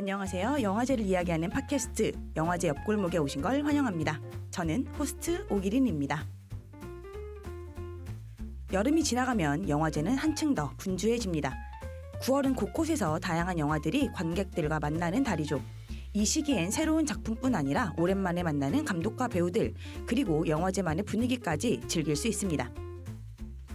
안녕하세요. 영화제를 이야기하는 팟캐스트 영화제 옆골목에 오신 걸 환영합니다. 저는 호스트 오기린입니다. 여름이 지나가면 영화제는 한층 더 분주해집니다. 9월은 곳곳에서 다양한 영화들이 관객들과 만나는 달이죠. 이 시기엔 새로운 작품뿐 아니라 오랜만에 만나는 감독과 배우들, 그리고 영화제만의 분위기까지 즐길 수 있습니다.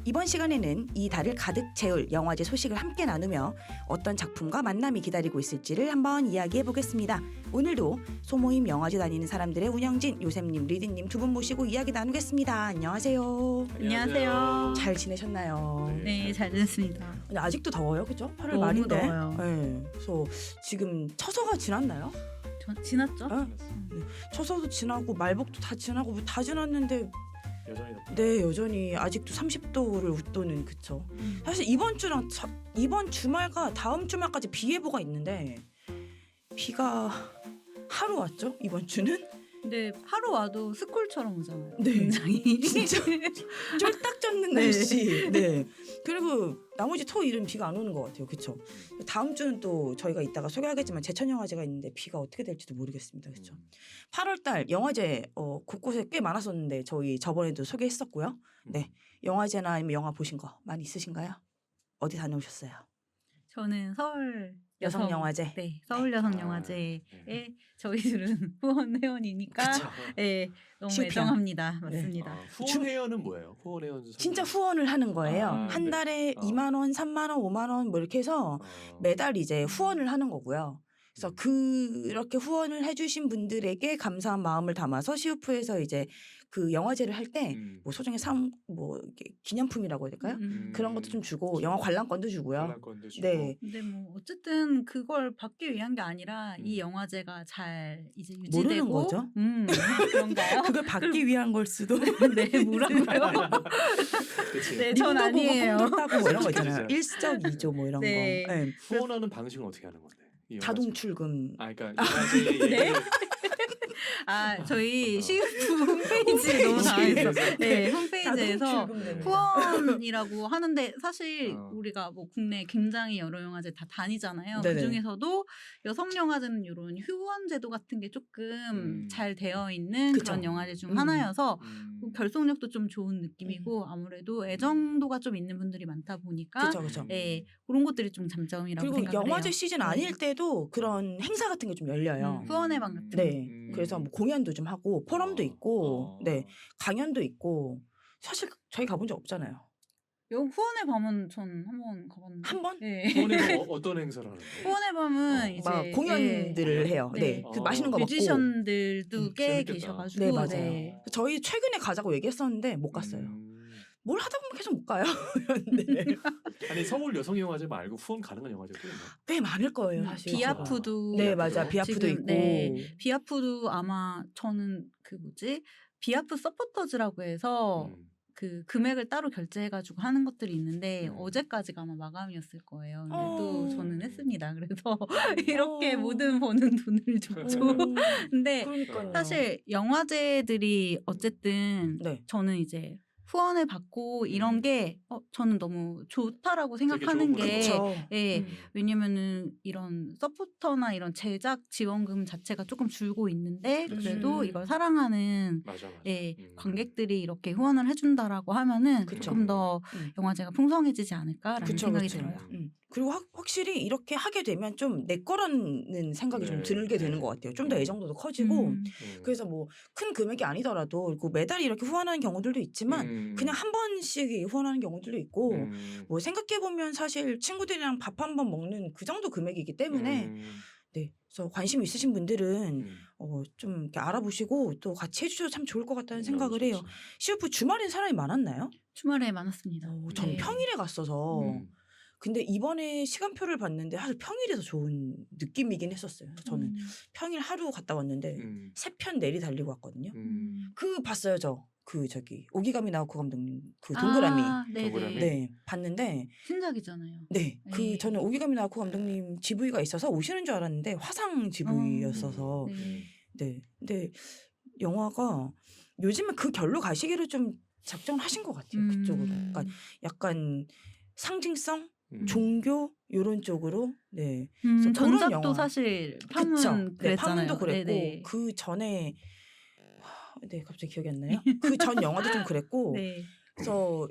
이번 시간에는 이 달을 가득 채울 영화제 소식을 함께 나누며 어떤 작품과 만남이 기다리고 있을지를 한번 이야기해 보겠습니다. 오늘도 소모임 영화제 다니는 사람들의 운영진 요셉님, 리드님 두 분 모시고 이야기 나누겠습니다. 안녕하세요. 안녕하세요. 잘 지내셨나요? 네, 잘 지냈습니다. 근데 아직도 더워요, 그죠? 8월 너무 말인데. 더워요. 네. 그래서 지금 처서가 지났나요? 지났죠? 처서도 지나고 말복도 다 지나고 뭐다 지났는데 여전히 덥다. 네, 여전히 아직도 30도를 웃도는 그쵸. 사실 이번 주말과 다음 주말까지 비 예보가 있는데 비가 하루 왔죠? 이번 주는? 근데 하루 와도 스콜처럼 오잖아요. 네. 굉장히. 진짜 쫄딱 젖는 네. 날씨. 네. 그리고 나머지 토, 일은 비가 안 오는 것 같아요. 그쵸? 다음 주는 또 저희가 이따가 소개하겠지만 제천영화제가 있는데 비가 어떻게 될지도 모르겠습니다. 그쵸? 8월달 영화제 곳곳에 꽤 많았었는데 저희 저번에도 소개했었고요. 네. 영화제나 아니면 영화 보신 거 많이 있으신가요? 어디 다녀오셨어요? 저는 서울 여성영화제. 네, 서울 여성영화제에 저희들은 후원 회원이니까 그쵸. 네, 너무 슈피야. 애정합니다. 맞습니다. 후원 회원은 뭐예요? 후원 회원 진짜 후원을 하는 거예요. 한 네. 달에 2만 원, 3만 원, 5만 원 뭐 이렇게 해서 매달 이제 후원을 하는 거고요. 그래서 그렇게 후원을 해주신 분들에게 감사한 마음을 담아서 시우프에서 이제 그 영화제를 할 때 뭐 소정의 기념품이라고 해야 될까요? 그런 것도 좀 주고 영화 관람권도 주고요. 관람권도 주고. 네. 근데 뭐 어쨌든 그걸 받기 위한 게 아니라 이 영화제가 잘 이제 유지되고 모르는 거죠? 그런가요? 그걸 받기 위한 걸 수도. 네, 뭐라고요? 그치. 네, 전 아니에요. 따고 뭐 이런 거 있잖아요. 그죠. 일석이조 뭐 이런 네. 거. 네. 후원하는 방식은 어떻게 하는 건데? 이 영화제? 자동 출금. 그러니까 영화제 얘기를 저희 시우프 홈페이지에 너무 나와 있어요. 네, 자동 홈페이지에서 출금되는. 후원이라고 하는데 사실 어. 우리가 뭐 국내 굉장히 여러 영화제 다 다니잖아요. 네네. 그 중에서도 여성 영화제는 이런 후원 제도 같은 게 조금 잘 되어 있는 그쵸. 그런 영화제 중 하나여서 결속력도 좀 좋은 음. 느낌이고 아무래도 애정도가 좀 있는 분들이 많다 보니까 그렇죠, 그렇죠. 네, 그런 것들이 좀 장점이라고 그리고 생각을 영화제 해요. 시즌 아닐 때도 그런 행사 같은 게 좀 열려요. 후원의 방 같은 네. 그래서 뭐 공연도 좀 하고 포럼도 있고, 네, 강연도 있고. 사실 저희 가본 적 없잖아요. 후원의 밤은 전 한번 가봤는데. 한 번? 네. 후원은 어떤 행사를 하는데? 후원의 밤은 이제 막 공연들을 해요. 네. 네. 그 맛있는 거 먹고. 뮤지션들도 꽤 재밌겠다. 계셔가지고 네, 맞아요. 네. 저희 최근에 가자고 얘기했었는데 못 갔어요. 뭘 하다 보면 계속 못 가요. 이랬는데 아니 서울 여성영화제 말고 후원 가능한 영화제도 있나? 꽤 많을 거예요, 사실. 비아프도 네, 맞아. 비아프도 지금, 있고. 네. 비아프도 아마 저는 비아프 서포터즈라고 해서 그 금액을 따로 결제해가지고 하는 것들이 있는데 어제까지가 아마 마감이었을 거예요. 근데 또 저는 했습니다. 그래서 이렇게 모든 버는 돈을 줬죠. 근데 그러니까요. 사실 영화제들이 어쨌든 네. 저는 이제 후원을 받고 이런 게 저는 너무 좋다라고 생각하는 되게 게 좋은 그쵸. 예, 왜냐면은 이런 서포터나 이런 제작 지원금 자체가 조금 줄고 있는데 그래도 이걸 사랑하는 맞아. 예, 관객들이 이렇게 후원을 해준다라고 하면은 그쵸. 조금 더 영화제가 풍성해지지 않을까라는 그쵸, 생각이 그쵸. 들어요. 그리고 확실히 이렇게 하게 되면 좀 내 거라는 생각이 좀 네. 들게 되는 것 같아요. 좀 더 애정도도 커지고. 그래서 뭐 큰 금액이 아니더라도 그 매달 이렇게 후원하는 경우들도 있지만 그냥 한 번씩 후원하는 경우들도 있고 뭐 생각해보면 사실 친구들이랑 밥 한 번 먹는 그 정도 금액이기 때문에 네. 그래서 관심 있으신 분들은 좀 이렇게 알아보시고 또 같이 해주셔도 참 좋을 것 같다는 생각을 해요. 시우프 주말엔 사람이 많았나요? 주말에 많았습니다. 전 네. 평일에 갔어서 근데 이번에 시간표를 봤는데 사실 평일에서 좋은 느낌이긴 했었어요. 저는 평일 하루 갔다 왔는데 세 편 내리 달리고 왔거든요. 그 봤어요, 오기가미 나오코 감독님 그 동그라미. 네네. 네, 봤는데 신작이잖아요. 네, 저는 오기가미 나오코 감독님 GV가 있어서 오시는 줄 알았는데 화상 GV였어서 네, 근데 영화가 요즘에 그 결로 가시기를 좀 작정하신 것 같아요. 그쪽으로. 그러니까 약간 상징성 종교 이런 쪽으로 그래서 그런 전작도 영화. 사실 그쵸. 파문 네, 그랬잖아요. 파문도 그랬고 네네. 그 전에 갑자기 기억이 안 나요. 그 전 영화도 좀 그랬고 네. 그래서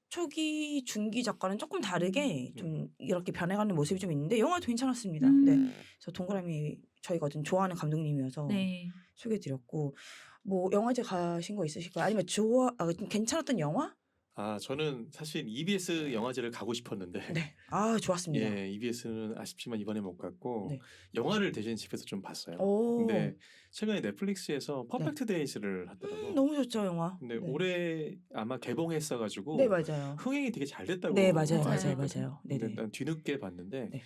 초기 중기 작가는 조금 다르게 좀 이렇게 변해가는 모습이 좀 있는데 영화도 괜찮았습니다. 네, 그래서 동그라미 저희가 좀 좋아하는 감독님이어서 네. 소개드렸고 뭐 영화제 가신 거 있으실까요? 아니면 좀 괜찮았던 영화? 아 저는 사실 EBS 영화제를 가고 싶었는데 네, 좋았습니다. 예, EBS는 아쉽지만 이번에 못 갔고 네. 영화를 대신 집에서 좀 봤어요. 오. 근데 최근에 넷플릭스에서 퍼펙트 데이즈를 하더라고. 너무 좋죠 영화. 근데 네. 올해 아마 개봉했어가지고 네 맞아요. 흥행이 되게 잘 됐다고. 네 맞아요 맞아요. 맞아요 맞아요. 근데 네네. 난 뒤늦게 봤는데 네.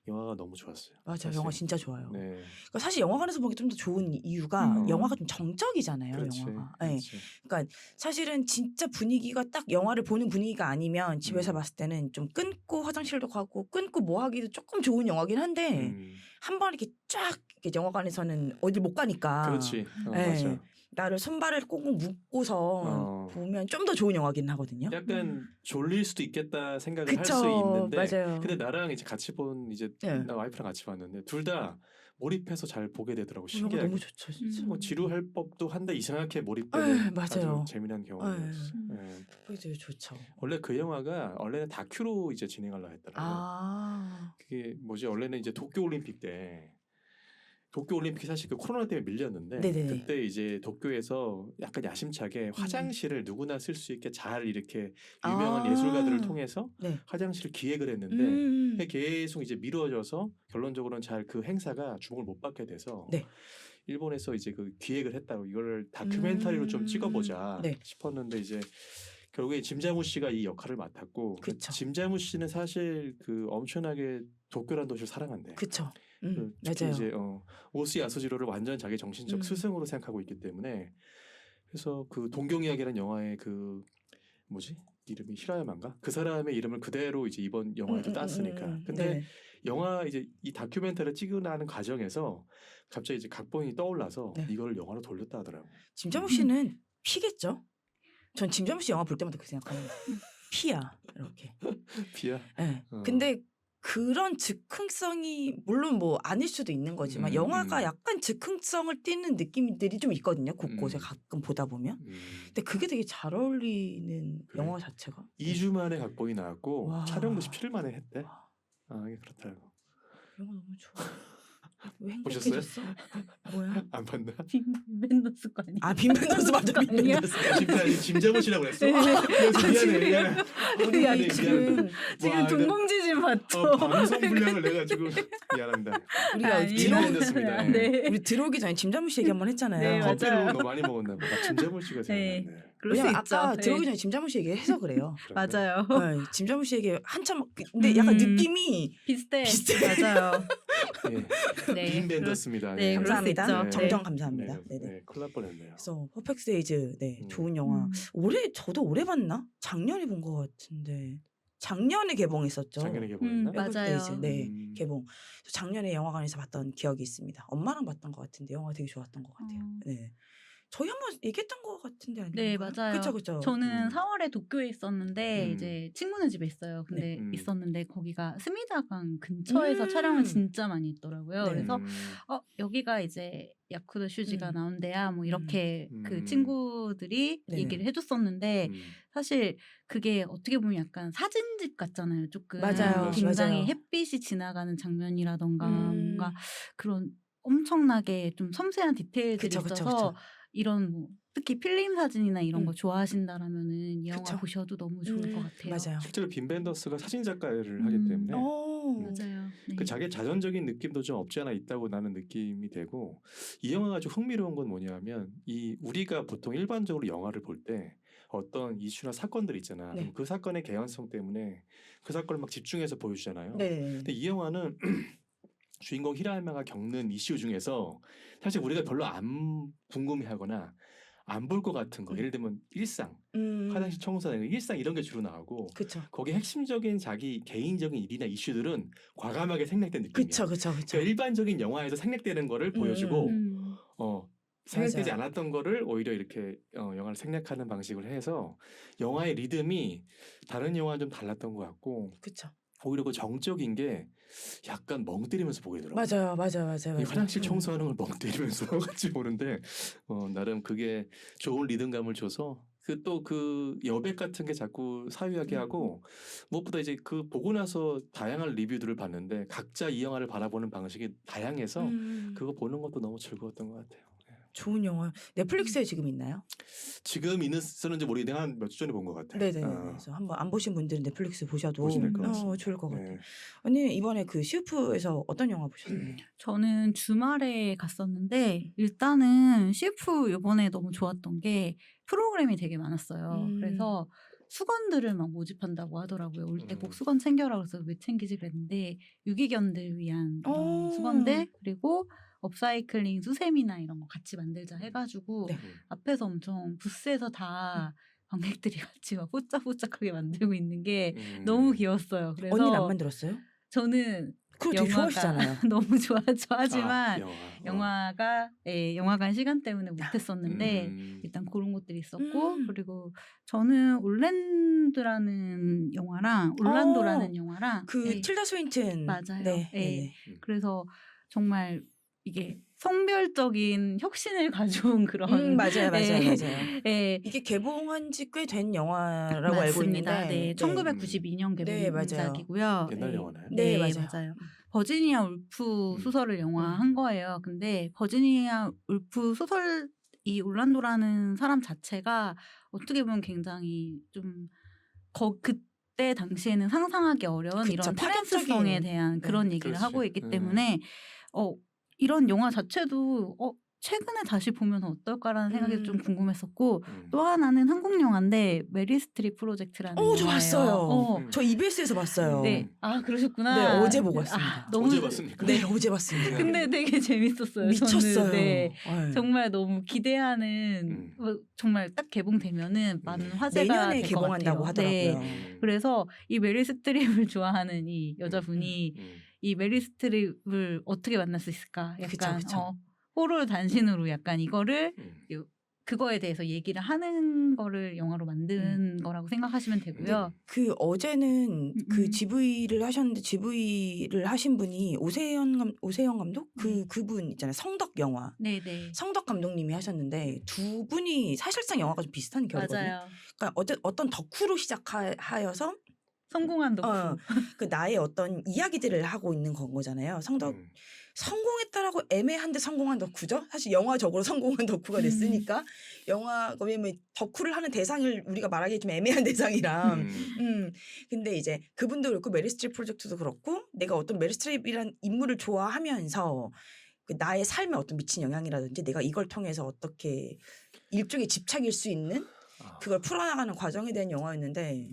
영화가 너무 좋았어요. 맞아요. 사실. 영화 진짜 좋아요. 네. 그러니까 사실 영화관에서 보기 좀 더 좋은 이유가 영화가 좀 정적이잖아요. 그렇지. 영화가. 네. 그렇지. 그러니까 사실은 진짜 분위기가 딱 영화를 보는 분위기가 아니면 집에서 음. 봤을 때는 좀 끊고 화장실도 가고 끊고 뭐 하기도 조금 좋은 영화긴 한데 한 번 이렇게 쫙 이렇게 영화관에서는 어딜 못 가니까. 그렇지. 네. 맞아. 나를 손발을 꽁꽁 묶고서 보면 좀 더 좋은 영화긴 하거든요. 약간 졸릴 수도 있겠다 생각을 할 수 그쵸. 있는데 맞아요. 근데 나랑 이제 같이 본 네. 나 와이프랑 같이 봤는데 둘 다 몰입해서 잘 보게 되더라고. 영화 신기하게. 너무 좋죠 진짜. 뭐 지루할 법도 한데 이상하게 네, 몰입되는 맞아요. 아주 재미난 경험이었어. 네. 예. 그게 좋죠. 원래 그 영화가 원래는 다큐로 이제 진행하려 했더라고. 그게 뭐지? 원래는 이제 도쿄 올림픽 때 도쿄 올림픽이 사실 그 코로나 때문에 밀렸는데 네네네. 그때 이제 도쿄에서 약간 야심차게 화장실을 누구나 쓸 수 있게 잘 이렇게 유명한 예술가들을 통해서 네. 화장실을 기획을 했는데 네. 계속 이제 미뤄져서 결론적으로는 잘 그 행사가 주목을 못 받게 돼서 네. 일본에서 이제 그 기획을 했다고 이걸 다큐멘터리로 좀 찍어보자 네. 싶었는데 이제 결국에 짐자무 씨가 이 역할을 맡았고 그 그쵸. 짐자무 씨는 사실 그 엄청나게 도쿄란 도시를 사랑한대. 그쵸. 특히 맞아요. 이제 오스 야스지로를 완전 자기 정신적 스승으로 생각하고 있기 때문에 그래서 그 동경 이야기라는 영화의 그 뭐지 이름이 히라야마인가 그 사람의 이름을 그대로 이제 이번 영화에도 땄으니까. 근데 네. 영화 이제 이 다큐멘터리를 찍어나가는 과정에서 갑자기 이제 각본이 떠올라서 네. 이걸 영화로 돌렸다 하더라고. 짐자무 씨는 피겠죠? 전 짐자무 씨 영화 볼 때마다 그 생각합니다. 피야 이렇게. 비야. 네. 근데 그런 즉흥성이 물론 뭐 아닐 수도 있는 거지만 영화가 약간 즉흥성을 띠는 느낌들이 좀 있거든요. 곳곳에 가끔 보다 보면. 근데 그게 되게 잘 어울리는 그래. 영화 자체가. 2주 만에 각본이 나왔고 와. 촬영도 17일 만에 했대. 아 이게 그렇더라고. 영화 너무 좋아. 왜 보셨어요? 행복해졌어? 뭐야? 안 봤나? 빈벤더스 거 아니야? 아 빈벤더스 맞아 아니야? 빈벤더스. 짐자무 씨라고 그랬어. 네. 미안해. 우리 미안해. 지금 지금 동공지진 봤죠? 방송 분량을 내가 지금 미안합니다. 우리가 아니, 빈벤더스입니다. 네. 우리 들어오기 전에 짐자무 씨 얘기 한번 했잖아요. 네, 맞아요. 커피를 너무 많이 먹었나 봐. 나 짐자무 씨가 네. 생각났네. 그럴 수 왜냐면 있죠. 아까 네. 들어오기 전에 짐자무 씨 얘기해서 그래요. 그런데 맞아요. 네, 짐자무 씨 얘기 한참 근데 약간 느낌이 비슷해. 비슷해. 맞아요. 예. 네. 빈벤더스입니다. 네, 그럴 수 감사합니다. 있죠. 정정 네. 감사합니다. 네, 네네. 네, 큰일 날 뻔했네요. 그래서 퍼펙트 데이즈 좋은 영화. 음. 저도 올해 봤나? 작년에 본 것 같은데 작년에 개봉했었죠. 작년에 개봉했나? 맞아요. 퍼펙트 데이즈 네 음. 개봉. 작년에 영화관에서 봤던 기억이 있습니다. 엄마랑 봤던 것 같은데 영화 되게 좋았던 것 같아요. 네. 저희 한번 얘기했던 것 같은데 아닌가요? 네, 맞아요. 그쵸. 저는 4월에 도쿄에 있었는데 음. 이제 친구네 집에 있어요. 근데 네. 있었는데 거기가 스미다강 근처에서 촬영을 진짜 많이 했더라고요. 네. 그래서 여기가 이제 야쿠르 슈지가 나온 데야 뭐 이렇게 그 음. 친구들이 네. 얘기를 해줬었는데 음. 사실 그게 어떻게 보면 약간 사진집 같잖아요. 조금 맞아요. 굉장히 맞아요. 햇빛이 지나가는 장면이라던가 음. 뭔가 그런 엄청나게 좀 섬세한 디테일들이 그쵸. 있어서 이런 뭐 특히 필름 사진이나 이런 거 음. 좋아하신다라면은 이 영화 그쵸. 보셔도 너무 좋을 것 같아요. 맞아요. 실제로 빈 벤더스가 사진 작가를 하기 때문에 맞아요. 네. 그 자기 자전적인 느낌도 좀 없지 않아 있다고 나는 느낌이 되고 이 영화가 좀 흥미로운 건 뭐냐면 이 우리가 보통 일반적으로 영화를 볼 때 어떤 이슈나 사건들 있잖아. 네. 그럼 그 사건의 개연성 때문에 그 사건을 막 집중해서 보여주잖아요. 네. 근데 이 영화는 주인공 히라야마가 겪는 이슈 중에서 사실 우리가 별로 안 궁금해하거나 안 볼 것 같은 거 예를 들면 일상, 화장실 청소나 일상 이런 게 주로 나오고 그쵸. 거기에 핵심적인 자기 개인적인 일이나 이슈들은 과감하게 생략된 느낌이야. 그쵸. 그러니까 일반적인 영화에서 생략되는 거를 보여주고 생략되지 맞아요. 않았던 거를 오히려 이렇게 영화를 생략하는 방식을 해서 영화의 리듬이 다른 영화는 좀 달랐던 것 같고 그쵸. 오히려 그 정적인 게 약간 멍 때리면서 보게 되더라고요. 맞아요. 이 화장실 청소하는 걸 멍 때리면서 같이 보는데 나름 그게 좋은 리듬감을 줘서 또 그 여백 같은 게 자꾸 사유하게 하고 무엇보다 이제 그 보고 나서 다양한 리뷰들을 봤는데 각자 이 영화를 바라보는 방식이 다양해서 그거 보는 것도 너무 즐거웠던 것 같아요. 좋은 영화. 넷플릭스에 지금 있나요? 지금 있는지 모르겠는데 한 몇 주 전에 본 것 같아요. 네네. 그래서 한번 안 보신 분들은 넷플릭스 보셔도 보시면 될것 같습니다. 좋을 것 같아요. 네. 언니 이번에 그 시우프에서 어떤 영화 보셨나요? 저는 주말에 갔었는데 일단은 CF 이번에 너무 좋았던 게 프로그램이 되게 많았어요. 그래서 수건들을 막 모집한다고 하더라고요. 올 때 꼭 수건 챙겨라 그래서 왜 챙기지 그랬는데 유기견들 위한 이런 수건들 그리고 업사이클링 수세미나 이런 거 같이 만들자 해가지고 네. 앞에서 엄청 부스에서 다 관객들이 같이 막 뽀짝뽀짝하게 만들고 있는 게 너무 귀여웠어요. 그래서 언니는 안 만들었어요? 저는 그거 되게 좋아하시잖아요. 너무 좋아하지만 영화. 영화관 시간 때문에 못했었는데 일단 그런 것들이 있었고 그리고 저는 올란도라는 영화랑 그 틸다 스윈튼 맞아요. 네. 네. 그래서 정말 이게 성별적인 혁신을 가져온 그런 맞아요. 예. 이게 개봉한 지 꽤 된 영화라고 맞습니다. 알고 있는데 네, 1992년 개봉작이고요. 옛날 영화나요? 네, 맞아요. 버지니아 울프 소설을 영화한 거예요. 근데 버지니아 울프 소설 이 올란도라는 사람 자체가 어떻게 보면 굉장히 좀 그때 당시에는 상상하기 어려운 그쵸, 이런 파격적인. 트랜스성에 대한 그런 얘기를 그렇지. 하고 있기 때문에 이런 영화 자체도 최근에 다시 보면 어떨까라는 생각이 좀 궁금했었고 또 하나는 한국 영화인데 메리 스트립 프로젝트라는 영화예요. 저 봤어요. 저 EBS에서 봤어요. 네, 그러셨구나. 네, 어제 보고 왔습니다. 어제 봤습니까? 네, 어제 봤습니다. 근데 되게 재밌었어요. 미쳤어요. 저는, 네, 네. 정말 너무 기대하는 정말 딱 개봉되면은 많은 화제가 내년에 될 것 개봉한다고 같아요. 네. 하더라고요. 그래서 이 메리 스트립을 좋아하는 이 여자분이 이 메리 스트립을 어떻게 만날 수 있을까? 약간 그쵸. 호로 단신으로 약간 이거를 그거에 대해서 얘기를 하는 거를 영화로 만든 거라고 생각하시면 되고요. 그 어제는 그 GV를 하셨는데 GV를 하신 분이 오세영 감독 그분 있잖아요. 성덕 영화. 네네. 성덕 감독님이 하셨는데 두 분이 사실상 영화가 좀 비슷한 결이거든요. 맞아요. 그러니까 어떤 덕후로 시작하여서 성공한 덕후. 그 나의 어떤 이야기들을 하고 있는 거잖아요. 성공했다라고 애매한데 성공한 덕후죠. 사실 영화적으로 성공한 덕후가 됐으니까 영화 왜냐면 덕후를 하는 대상을 우리가 말하기 좀 애매한 대상이라. 근데 이제 그분도 그렇고 메리 스트립 프로젝트도 그렇고 내가 어떤 메리 스트립이란 인물을 좋아하면서 그 나의 삶에 어떤 미친 영향이라든지 내가 이걸 통해서 어떻게 일종의 집착일 수 있는 그걸 풀어나가는 과정에 대한 영화였는데.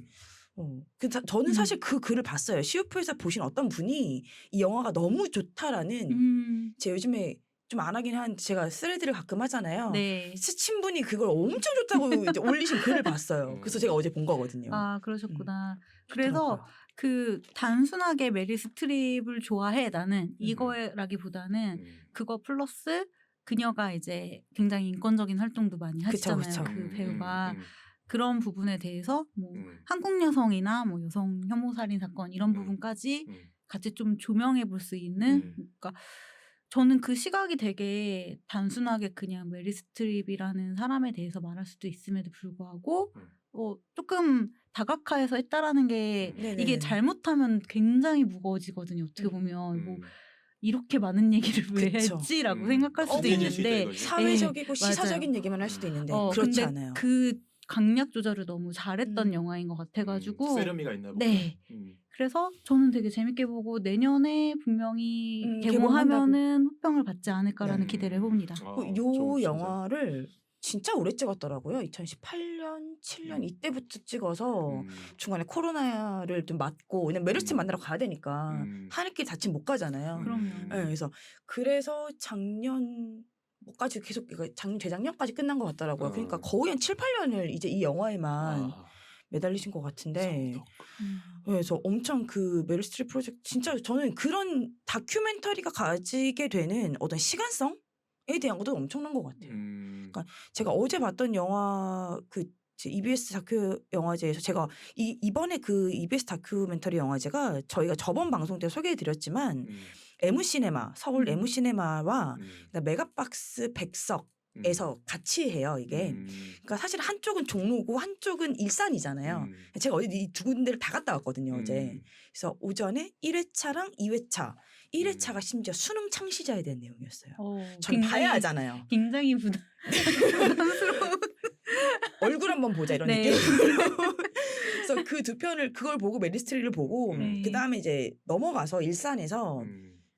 저는 사실 그 글을 봤어요. 시우프에서 보신 어떤 분이 이 영화가 너무 좋다라는 제 요즘에 좀 안 하긴 한 제가 스레드를 가끔 하잖아요. 네. 스친 분이 그걸 엄청 좋다고 이제 올리신 글을 봤어요. 그래서 제가 어제 본 거거든요. 그러셨구나. 그래서 좋더라고요. 그 단순하게 메리 스트립을 좋아해 나는 이거라기보다는 그거 플러스 그녀가 이제 굉장히 인권적인 활동도 많이 하시잖아요. 그쵸. 그 배우가. 그런 부분에 대해서 뭐 한국 여성이나 뭐 여성 혐오 살인 사건 이런 부분까지 같이 좀 조명해 볼 수 있는 그러니까 저는 그 시각이 되게 단순하게 그냥 메리 스트립이라는 사람에 대해서 말할 수도 있음에도 불구하고 조금 다각화해서 했다라는 게 이게 잘못하면 굉장히 무거워지거든요. 어떻게 보면 뭐 이렇게 많은 얘기를 왜 했지라고 생각할 수도 있는데 사회적이고 맞아요. 시사적인 얘기만 할 수도 있는데 그렇지 않아요. 그 강약 조절을 너무 잘했던 영화인 것 같아가지고 세련미가 있나 보다. 네. 그래서 저는 되게 재밌게 보고 내년에 분명히 개봉하면은 호평을 받지 않을까라는 기대를 해봅니다. 요 영화를 진짜 오래 찍었더라고요. 2018년, 7년 이때부터 찍어서 중간에 코로나를 좀 맞고 왜냐면 메리 스트립 만나러 가야 되니까 하늘길 자칫 못 가잖아요. 네, 그래서 작년 까지 계속 작년 재작년까지 끝난 것 같더라고요. 그러니까 거의 한 7, 8년을 이제 이 영화에만 매달리신 것 같은데 그래서 엄청 그 메리 스트립 프로젝트 진짜 저는 그런 다큐멘터리가 가지게 되는 어떤 시간성에 대한 것도 엄청난 것 같아요. 그러니까 제가 어제 봤던 영화 그 EBS 다큐 영화제에서 제가 이번에 그 EBS 다큐멘터리 영화제가 저희가 저번 방송 때 소개해드렸지만 에무시네마 서울 에무시네마와 메가박스 백석에서 같이 해요 이게. 그러니까 사실 한쪽은 종로고 한쪽은 일산이잖아요. 제가 어제 이 두 군데를 다 갔다 왔거든요 어제. 그래서 오전에 1회차랑 2회차. 1회차가 심지어 수능 창시자에 대한 내용이었어요. 전 봐야 하잖아요. 굉장히 부담스러운. 얼굴 한번 보자 이런 네. 느낌. 그래서 그 두 편을 그걸 보고 메리 스트립을 보고 그 다음에 이제 넘어가서 일산에서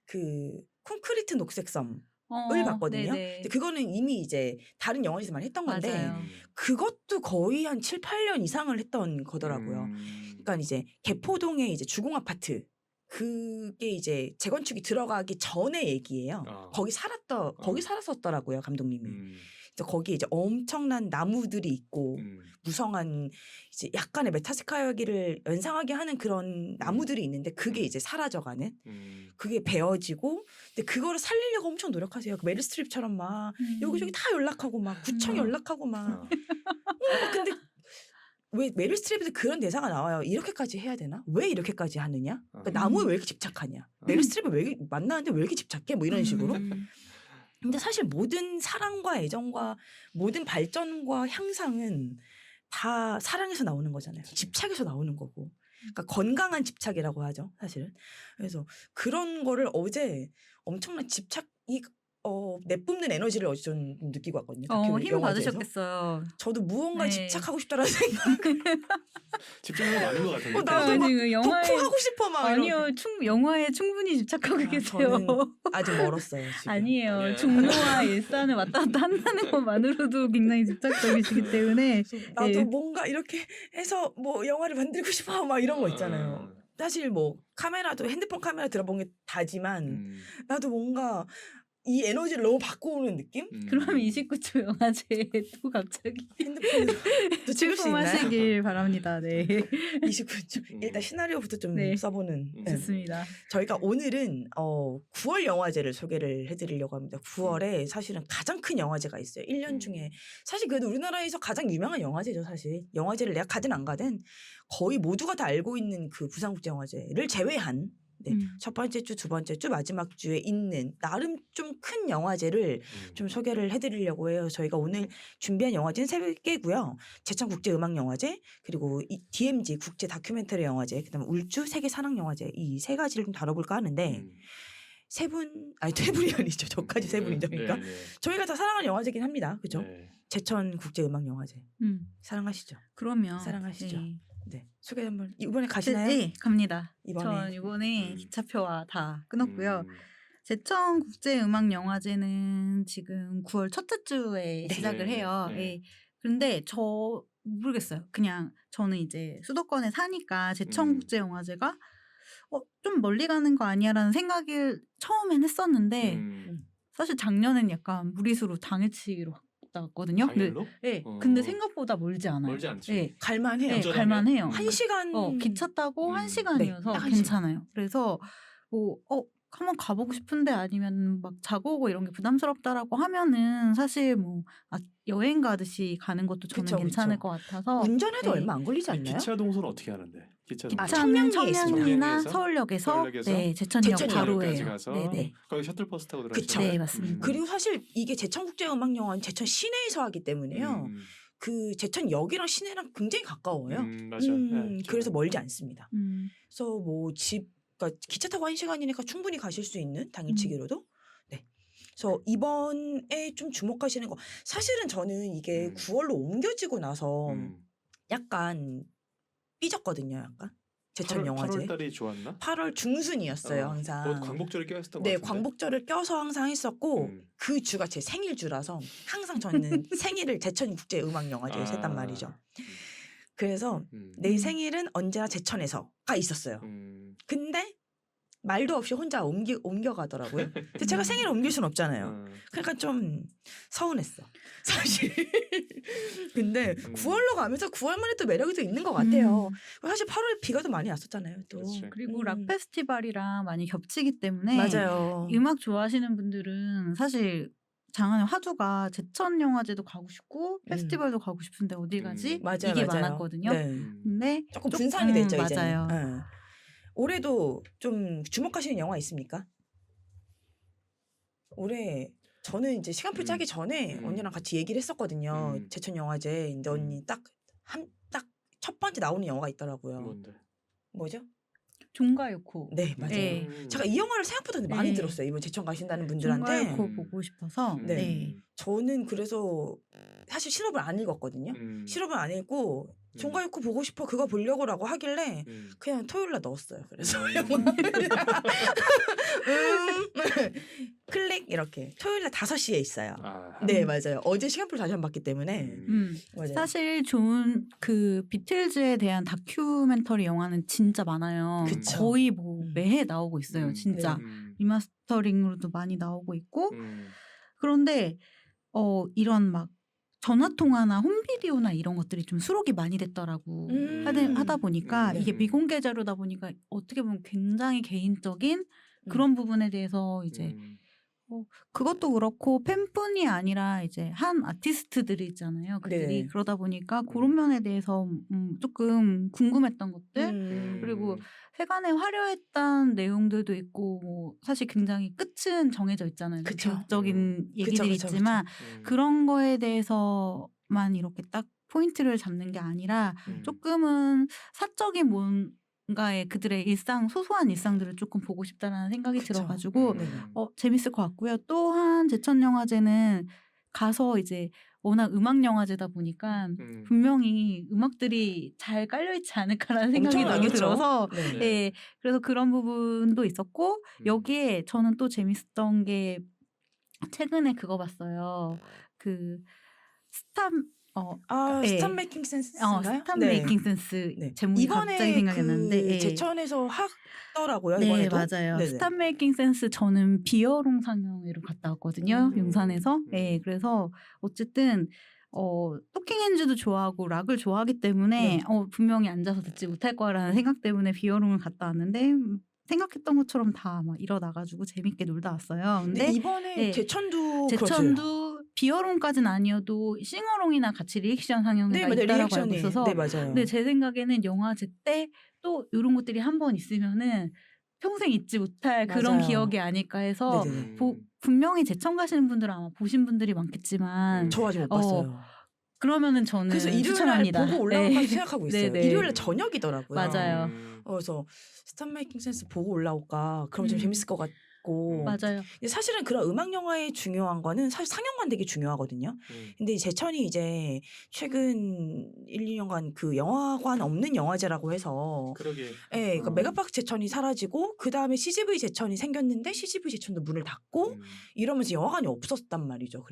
그 콘크리트 녹색 섬을 봤거든요. 네네. 근데 그거는 이미 이제 다른 영화에서 많이 했던 건데 맞아요. 그것도 거의 한 7, 8년 이상을 했던 거더라고요. 그러니까 이제 개포동에 이제 주공 아파트 그게 이제 재건축이 들어가기 전의 얘기예요. 거기 살았었더라고요 감독님이. 그래서 거기에 이제 엄청난 나무들이 있고 무성한 이제 약간의 메타스카이아기를 연상하게 하는 그런 나무들이 있는데 그게 이제 사라져가는 그게 베어지고 근데 그거를 살리려고 엄청 노력하세요. 그 메릴 스트립처럼 막 여기저기 다 연락하고 막 구청 연락하고 막 근데 왜 메릴 스트립에도 그런 대사가 나와요. 이렇게까지 해야 되나? 왜 이렇게까지 하느냐? 그러니까 나무에 왜 이렇게 집착하냐? 메릴 스트립을 왜 만나는데 왜 이렇게 집착해? 뭐 이런 식으로. 근데 사실 모든 사랑과 애정과 모든 발전과 향상은 다 사랑에서 나오는 거잖아요. 집착에서 나오는 거고. 그러니까 건강한 집착이라고 하죠, 사실은. 그래서 그런 거를 어제 엄청난 집착이 내뿜는 에너지를 어제 좀 느끼고 왔거든요. 힘 받으셨겠어요. 저도 무언가 네. 집착하고 싶다라는 생각. 집중력이 많은 것 같은데. 나도 막 지금 영화에 덕후하고 싶어 막. 아니요, 영화에 충분히 집착하고 계세요. 저는 아직 멀었어요. 지금. 아니에요. 아니에요. 종로와 일산을 왔다 갔다 한다는 것만으로도 굉장히 집착적이시기 때문에 나도 네. 뭔가 이렇게 해서 뭐 영화를 만들고 싶어 막 이런 거 있잖아요. 사실 뭐 카메라도 핸드폰 카메라 들어본 게 다지만 나도 뭔가 이 에너지를 너무 바꿔오는 느낌? 그럼 29초 영화제에 또 갑자기 핸드폰으로 또 찍을 수 있나요? 출품하시길 바랍니다. 네. 29초. 일단 시나리오부터 좀 네. 써보는. 네. 좋습니다. 저희가 오늘은 9월 영화제를 소개를 해드리려고 합니다. 9월에 사실은 가장 큰 영화제가 있어요. 1년 중에. 사실 그래도 우리나라에서 가장 유명한 영화제죠. 사실. 영화제를 내가 가든 안 가든 거의 모두가 다 알고 있는 그 부산국제영화제를 제외한 첫 번째 주, 두 번째 주, 마지막 주에 있는 나름 좀 큰 영화제를 좀 소개를 해드리려고 해요. 저희가 오늘 준비한 영화제는 3개고요. 제천국제음악영화제 그리고 DMZ 국제 다큐멘터리 영화제 그다음에 울주 세계산악영화제 이 세 가지를 좀 다뤄볼까 하는데 세 분이 아니죠. 저까지 세 분이죠. 그러니까 저희가 다 사랑하는 영화제긴 합니다. 그죠? 제천국제음악영화제 사랑하시죠? 그러면 사랑하시죠? 네. 네. 소개 한번 이번에 가시나요? 네, 갑니다. 이번에. 이번에 기차표와 다 끊었고요. 제천국제음악영화제는 지금 9월 첫째 주에 시작을 해요. 네. 그런데 저 모르겠어요. 그냥 저는 이제 수도권에 사니까 제천국제영화제가 좀 멀리 가는 거 아니야라는 생각을 처음엔 했었는데 사실 작년엔 약간 무리수로 당일치기로 갔거든요. 당일로? 네. 근데 생각보다 멀지 않아요. 멀지 않지. 네. 갈만해요. 네, 갈만해요. 1시간 기차 타고 1시간이어서 네, 딱 괜찮아요. 그래서 뭐 한번 가보고 싶은데 아니면 막 자고 오고 이런 게 부담스럽다라고 하면은 사실 뭐 여행 가듯이 가는 것도 저는 그쵸, 괜찮을 그쵸. 것 같아서 운전해도 네. 얼마 안 걸리지 않나요? 기차 동선 어떻게 하는데? 기차는 청량리에 있습니다. 청량리나 청량리에서? 서울역에서 서울역에서? 네, 제천역 제천역까지 바로예요. 가서 네네. 거기 셔틀버스 타고 그쵸. 들어가시죠. 네, 맞습니다. 그리고 사실 이게 제천국제음악영화는 제천 시내에서 하기 때문에요. 그 제천역이랑 시내랑 굉장히 가까워요. 맞아. 네, 그래서 멀지 않습니다. 음. 그래서 뭐 그러니까 기차 타고 1시간이니까 충분히 가실 수 있는 당일치기로도. 네. 그래서 이번에 좀 주목하시는 거 사실은 저는 이게 9월로 옮겨지고 나서 약간 삐졌거든요. 약간 제천 영화제. 8월 달이 좋았나? 8월 중순이었어요. 항상. 너 광복절에 껴있었던 거 네, 같은데. 광복절을 껴서 항상 했었고 그 주가 제 생일주라서 항상 저는 생일을 제천국제음악영화제에서 했단 말이죠. 그래서 내 생일은 언제나 제천에서가 있었어요. 근데 말도 없이 혼자 옮겨가더라고요. 근데 제가 생일을 옮길 수는 없잖아요. 그러니까 좀 서운했어. 사실. 근데 9월로 가면서 9월만의 또 매력이 또 있는 것 같아요. 사실 8월에 비가 더 많이 왔었잖아요. 또. 그치. 그리고 락 페스티벌이랑 많이 겹치기 때문에 맞아요. 음악 좋아하시는 분들은 사실 장안의 화두가 제천 영화제도 가고 싶고 페스티벌도 가고 싶은데 어디 가지? 맞아요, 이게 맞아요. 많았거든요. 네. 근데 조금 분산이 됐죠 이제는. 맞아요. 예. 올해도 좀 주목하시는 영화 있습니까? 올해 저는 이제 시간표 짜기 전에 언니랑 같이 얘기를 했었거든요. 제천 영화제. 근데 언니 딱 첫 번째 나오는 영화가 있더라고요. 뭔데? 뭐죠? 종가요코. 네, 맞아요. 네. 제가 이 영화를 생각보다 많이 네. 들었어요. 이번 제천 가신다는 분들한테. 종가요코 보고 싶어서. 네. 네. 저는 그래서 사실 실업을 안 읽었거든요. 실업을 안 읽고 종가요코 보고 싶어 그거 보려고라고 하길래 그냥 토요일 날 넣었어요. 그래서 클릭 이렇게 토요일 날 5시에 있어요. 네, 맞아요. 어제 시간표를 다시 한번 봤기 때문에. 맞아요. 사실 좋은 그 비틀즈에 대한 다큐멘터리 영화는 진짜 많아요. 그쵸. 거의 뭐 매해 나오고 있어요. 진짜 리마스터링으로도 많이 나오고 있고. 그런데 이런 막 전화통화나 홈비디오나 이런 것들이 좀 수록이 많이 됐더라고 하다 보니까 이게 미공개 자료다 보니까 어떻게 보면 굉장히 개인적인 그런 부분에 대해서 이제 그것도 그렇고 팬뿐이 아니라 이제 한 아티스트들이 있잖아요. 그들이 네. 그러다 보니까 그런 면에 대해서 조금 궁금했던 것들 그리고 세간에 화려했던 내용들도 있고 뭐 사실 굉장히 끝은 정해져 있잖아요. 그쵸. 교육적인 얘기들이 그쵸. 있지만 그런 거에 대해서만 이렇게 딱 포인트를 잡는 게 아니라 조금은 사적인 뭔가의 그들의 일상 소소한 일상들을 조금 보고 싶다라는 생각이 그쵸. 들어가지고 네. 재밌을 것 같고요. 또한 제천영화제는 가서 이제 워낙 음악 영화제다 보니까 분명히 음악들이 잘 깔려있지 않을까라는 생각이 너무 엄청나겠죠? 들어서 네. 네, 그래서 그런 부분도 있었고 여기에 저는 또 재밌었던 게 최근에 그거 봤어요. 그 스탑 메이킹 센스인가요? 스탑 메이킹 센스 네. 제목이 이번에 갑자기 생각이 안 나는데 예. 제천에서 하더라고요. 네, 이번에도. 맞아요. 네네. 스탑 메이킹 센스 저는 비어롱 상영회로 갔다 왔거든요. 용산에서. 네, 그래서 어쨌든 토킹 핸즈도 좋아하고 락을 좋아하기 때문에 분명히 앉아서 듣지 못할 거라는 생각 때문에 비어롱을 갔다 왔는데 생각했던 것처럼 다 막 일어나가지고 재밌게 놀다 왔어요. 근데 이번에 네. 제천도 비어롱까지는 아니어도 싱어롱이나 같이 리액션 상영회가 맞아요. 있다라고 알고 있어서 네, 맞아요. 근데 제 생각에는 영화제 때 또 이런 것들이 한 번 있으면은 평생 잊지 못할 그런 맞아요. 기억이 아닐까 해서 네네네. 분명히 제천 가시는 분들은 아마 보신 분들이 많겠지만 저 아직 못 봤어요. 그러면은 저는 그래서 일요일 날 추천합니다. 보고 올라올까 네. 생각하고 있어요. 네네. 일요일 날 저녁이더라고요. 맞아요. 그래서 스탑 메이킹 센스 보고 올라올까? 그럼 좀 재밌을 것 같고. 맞아요. 근데 사실은 그런 음악 영화에 중요한 거는 사실 상영관 되게 중요하거든요. 근데 제천이 이제 최근 1, 2년간 그 영화관 없는 영화제라고 해서 그러게. 예, 그러니까 메가박스 제천이 사라지고 그 다음에 CGV 제천이 생겼는데 CGV 제천도 문을 닫고 이러면서 영화관이 없었단 말이죠.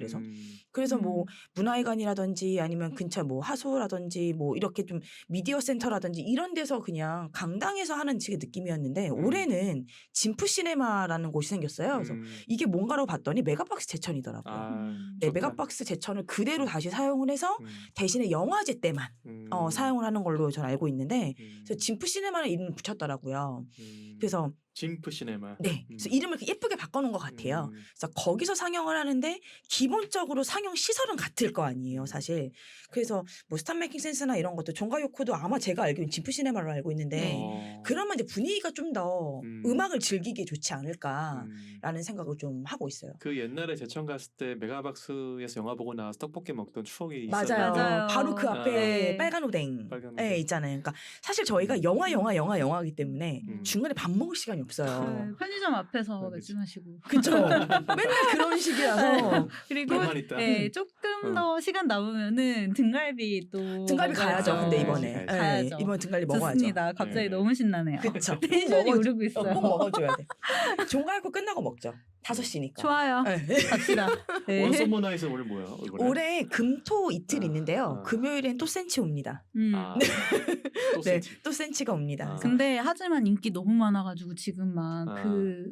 그래서 뭐 문화회관이라든지 아니면 근처 뭐 하소라든지 뭐 이렇게 좀 미디어 센터라든지 이런 데서 그냥 강당에서 하는 식의 느낌이었는데 올해는 진프 시네마라는 곳이 생겼어요. 그래서 이게 뭔가라고 봤더니 메가박스 제천이더라고요. 네, 메가박스 제천을 그대로 다시 사용을 해서 대신에 영화제 때만 사용을 하는 걸로 저는 알고 있는데 그래서 진프 시네마는 이름을 붙였더라고요. 그래서 진프 시네마. 네, 그래서 이름을 예쁘게 바꿔놓은 것 같아요. 그래서 거기서 상영을 하는데 기본적으로 상영 시설은 같을 거 아니에요, 사실. 그래서 뭐 스탑 메이킹 센스나 이런 것도 종가요코도 아마 제가 알기로는 진프 시네마로 알고 있는데 그러면 이제 분위기가 좀 더 음악을 즐기기에 좋지 않을까라는 생각을 좀 하고 있어요. 그 옛날에 제천 갔을 때 메가박스에서 영화 보고 나와서 떡볶이 먹던 추억이 있어요. 맞아요. 바로 그 앞에 네. 빨간 오뎅. 빨간 네, 오뎅. 있잖아요. 그러니까 사실 저희가 영화이기 때문에 중간에 밥 먹을 시간이 없어요. 네, 편의점 앞에서 맥주 마시고. 그쵸. 맨날 그런 식이라서. 그리고 가만히 있다. 네, 조금 더 시간 남으면은 등갈비 또 등갈비 가야죠. 먹어야죠. 근데 이번에. 가야죠. 네, 이번 등갈비 먹어야죠. 좋습니다. 갑자기 네. 너무 신나네요. 그쵸. 텐션이 오르고 있어요. 꼭 먹어줘야 돼. 종가요코 끝나고 먹죠. 5시니까. 좋아요. 네. 갑시다. 네. 원서머 나이트 오늘 뭐야? 이번에? 올해 금토 이틀 있는데요. 금요일엔 또 센치 옵니다. 또 네, 센치. 또 센치가 옵니다. 근데 하지만 인기 너무 많아가지고 지금 막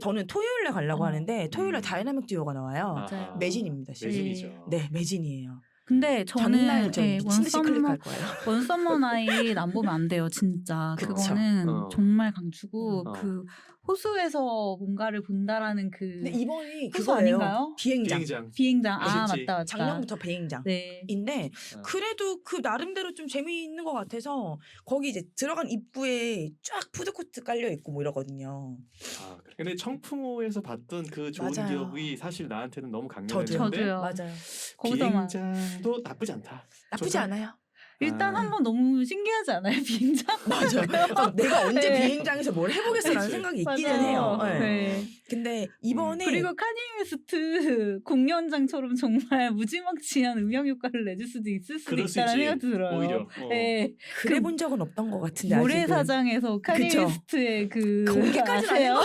저는 토요일에 가려고 하는데 토요일에 다이나믹 듀오가 나와요. 맞아요. 매진입니다. 지금. 매진이죠. 네, 매진이에요. 근데 전날 저는 좀 미친 듯이 클릭할 거예요. 원서머 나잇 안 보면 안 돼요, 진짜. 그쵸. 그거는 정말 강추고 어. 그 호수에서 뭔가를 본다라는 그 근데 이번이 호수 그거예요. 아닌가요? 비행장. 비행장. 비행장 아 그치. 맞다. 작년부터 비행장. 네. 인데 어. 그래도 그 나름대로 좀 재미있는 것 같아서 거기 이제 들어간 입구에 쫙 푸드코트 깔려 있고 뭐 이러거든요. 아, 그래. 근데 청풍호에서 봤던 그 좋은 맞아요. 기억이 사실 나한테는 너무 저도요. 강렬했는데 저도요. 맞아요. 거기서만 비행장도 나쁘지 않다. 나쁘지 좋다. 않아요. 일단 아. 한번 너무 신기하지 않아요 비행장? 맞아요. 그러니까 내가 언제 네. 비행장에서 뭘 해보겠어라는 그치. 생각이 있기는 맞아요. 해요. 네. 네. 근데 이번에 그리고 카니 웨스트 공연장처럼 정말 무지막지한 음향 효과를 내줄 수도 있을 수도 그럴 수 있다는 있지. 생각이 들어요. 오히려. 네. 그래 본 적은 없던 것 같은데 아직은. 모래사장에서 카니 그쵸. 웨스트의 그 거기까지는 아세요?